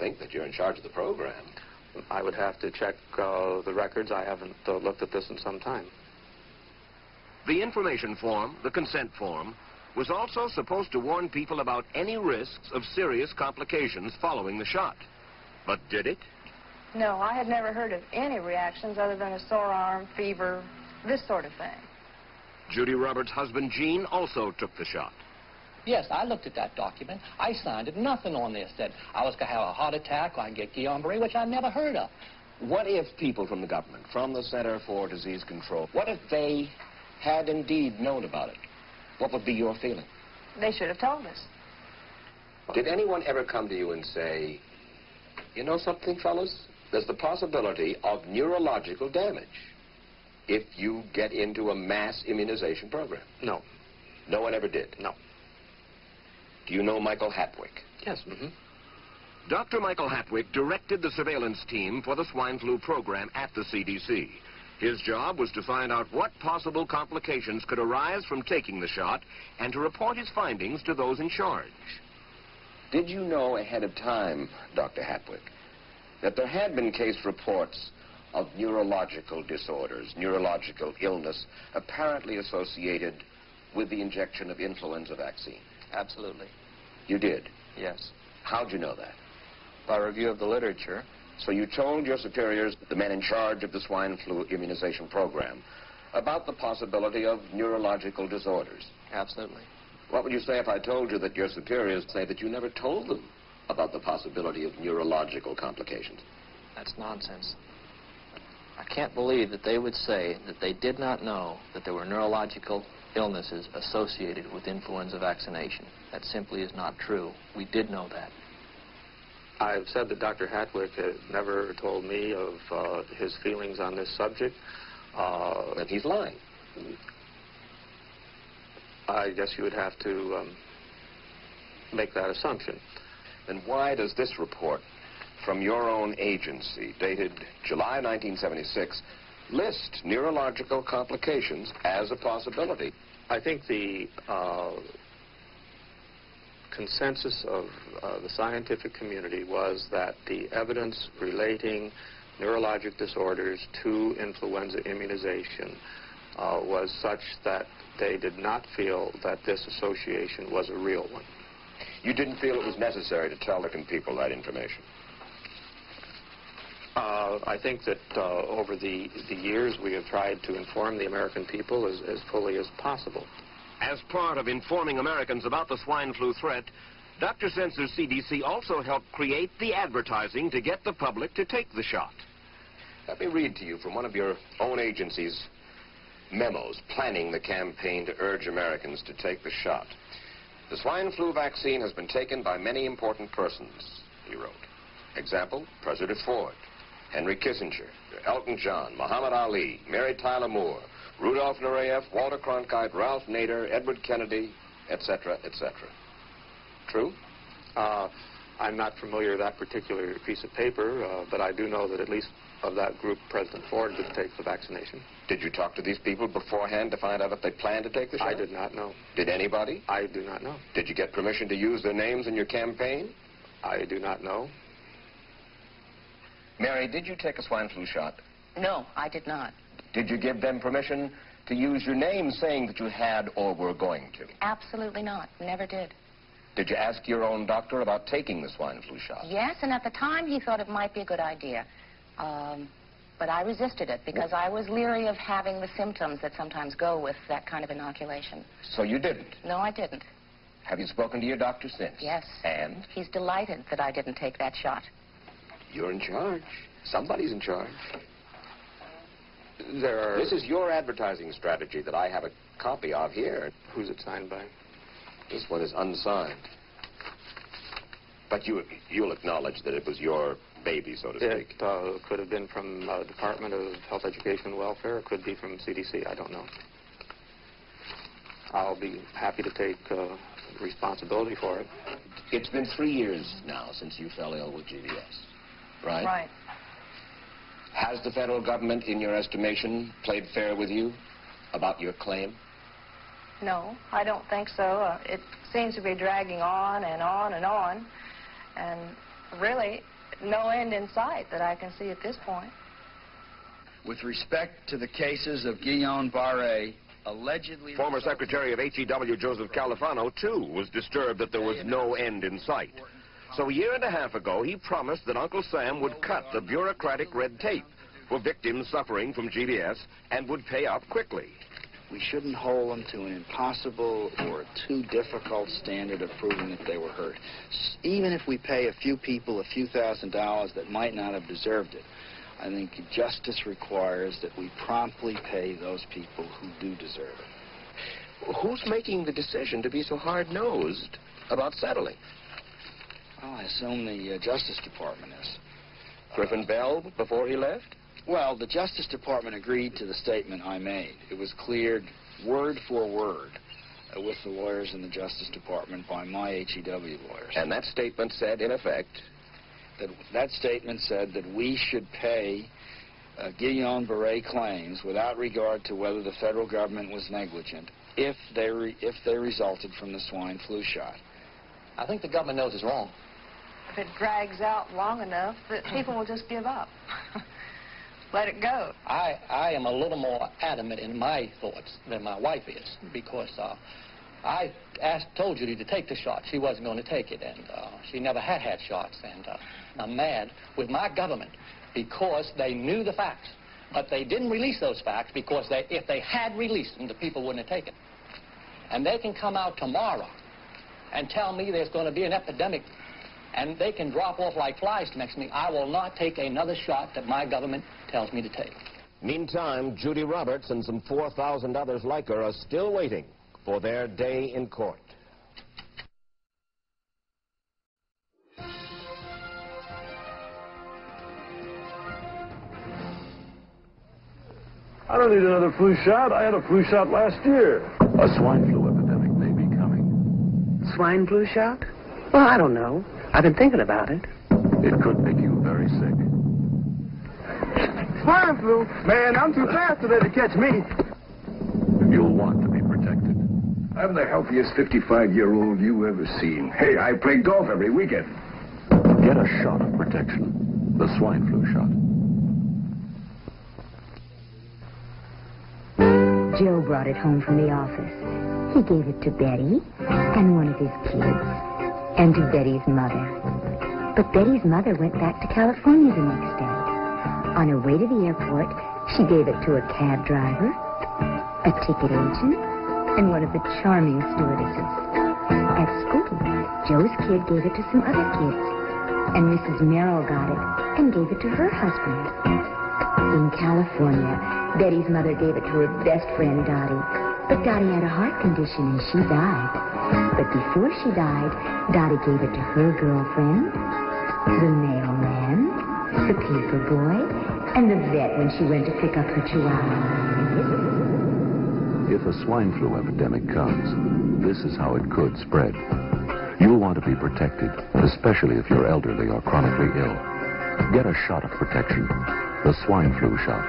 think that you're in charge of the program. I would have to check the records. I haven't looked at this in some time. The information form, the consent form, was also supposed to warn people about any risks of serious complications following the shot. But did it? No, I had never heard of any reactions other than a sore arm, fever, this sort of thing. Judy Roberts' husband, Gene, also took the shot. Yes, I looked at that document. I signed it. Nothing on there said I was going to have a heart attack or I'd get Guillain-Barré, which I never heard of. What if people from the government, from the Center for Disease Control, what if they had indeed known about it? What would be your feeling? They should have told us. Did anyone ever come to you and say, you know something, fellas? There's the possibility of neurological damage if you get into a mass immunization program? No. No one ever did? No. Do you know Michael Hatwick? Yes. Mm-hmm. Dr. Michael Hatwick directed the surveillance team for the swine flu program at the CDC. His job was to find out what possible complications could arise from taking the shot and to report his findings to those in charge. Did you know ahead of time, Dr. Hatwick, that there had been case reports of neurological disorders, neurological illness, apparently associated with the injection of influenza vaccine? Absolutely. You did? Yes. How'd you know that? By review of the literature. So you told your superiors, the men in charge of the swine flu immunization program, about the possibility of neurological disorders? Absolutely. What would you say if I told you that your superiors say that you never told them about the possibility of neurological complications? That's nonsense. I can't believe that they would say that they did not know that there were neurological illnesses associated with influenza vaccination. That simply is not true. We did know that. I've said that Dr. Hatwick had never told me of his feelings on this subject. And he's lying. I guess you would have to make that assumption. Then why does this report from your own agency, dated July 1976, list neurological complications as a possibility? I think the consensus of the scientific community was that the evidence relating neurologic disorders to influenza immunization was such that they did not feel that this association was a real one. You didn't feel it was necessary to tell the people that information? I think that over the years we have tried to inform the American people as fully as possible. As part of informing Americans about the swine flu threat, Dr. Senser's CDC also helped create the advertising to get the public to take the shot. Let me read to you from one of your own agency's memos planning the campaign to urge Americans to take the shot. The swine flu vaccine has been taken by many important persons, he wrote. Example, President Ford, Henry Kissinger, Elton John, Muhammad Ali, Mary Tyler Moore, Rudolph Nureyev, Walter Cronkite, Ralph Nader, Edward Kennedy, etc., etc. True? I'm not familiar with that particular piece of paper, but I do know that at least of that group, President Ford did take the vaccination. Did you talk to these people beforehand to find out if they planned to take the shot? I did not know. Did anybody? I do not know. Did you get permission to use their names in your campaign? I do not know. Mary, did you take a swine flu shot? No, I did not. Did you give them permission to use your name saying that you had or were going to? Absolutely not. Never did. Did you ask your own doctor about taking the swine flu shot? Yes, and at the time he thought it might be a good idea. But I resisted it because I was leery of having the symptoms that sometimes go with that kind of inoculation. So you didn't? No, I didn't. Have you spoken to your doctor since? Yes. And? He's delighted that I didn't take that shot. You're in charge. Somebody's in charge. This is your advertising strategy that I have a copy of here. Who's it signed by? This one is unsigned. But you'll acknowledge that it was your baby, so to speak. It could have been from Department of Health, Education, and Welfare. It could be from CDC. I don't know. I'll be happy to take responsibility for it. It's been 3 years now since you fell ill with GBS, right? Right. Has the federal government, in your estimation, played fair with you about your claim? No, I don't think so. It seems to be dragging on and on and on. And really, no end in sight that I can see at this point. With respect to the cases of Guillain-Barré, allegedly... Former Secretary of HEW Joseph Califano, too, was disturbed that there was no end in sight. So a year and a half ago, he promised that Uncle Sam would cut the bureaucratic red tape for victims suffering from GBS and would pay up quickly. We shouldn't hold them to an impossible or too difficult standard of proving that they were hurt. Even if we pay a few people a few $1,000s that might not have deserved it, I think justice requires that we promptly pay those people who do deserve it. Who's making the decision to be so hard-nosed about settling? Well, I assume the Justice Department is. Griffin Bell before he left? Well, the Justice Department agreed to the statement I made. It was cleared word for word with the lawyers in the Justice Department by my HEW lawyers. And that statement said, in effect... That statement said that we should pay Guillain-Barré claims without regard to whether the federal government was negligent if they resulted from the swine flu shot. I think the government knows it's wrong. If it drags out long enough, that people will just give up. Let it go. I am a little more adamant in my thoughts than my wife is, because I told Judy to take the shot. She wasn't going to take it, and she never had shots. And I'm mad with my government because they knew the facts. But they didn't release those facts because if they had released them, the people wouldn't have taken. And they can come out tomorrow and tell me there's going to be an epidemic, and they can drop off like flies next to me. I will not take another shot that my government tells me to take. Meantime, Judy Roberts and some 4,000 others like her are still waiting for their day in court. I don't need another flu shot. I had a flu shot last year. A swine flu epidemic may be coming. Swine flu shot? Well, I don't know. I've been thinking about it. It could make you very sick. Swine flu? Man, I'm too fast today to catch me. You'll want to be protected. I'm the healthiest 55-year-old you ever seen. Hey, I play golf every weekend. Get a shot of protection. The swine flu shot. Joe brought it home from the office. He gave it to Betty and one of his kids, and to Betty's mother. But Betty's mother went back to California the next day. On her way to the airport, she gave it to a cab driver, a ticket agent, and one of the charming stewardesses. At school, Joe's kid gave it to some other kids, and Mrs. Merrill got it and gave it to her husband. In California, Betty's mother gave it to her best friend, Dottie. But Dottie had a heart condition and she died. But before she died, Dottie gave it to her girlfriend, the mailman, the paper boy, and the vet when she went to pick up her chihuahua. If a swine flu epidemic comes, this is how it could spread. You'll want to be protected, especially if you're elderly or chronically ill. Get a shot of protection, the swine flu shot.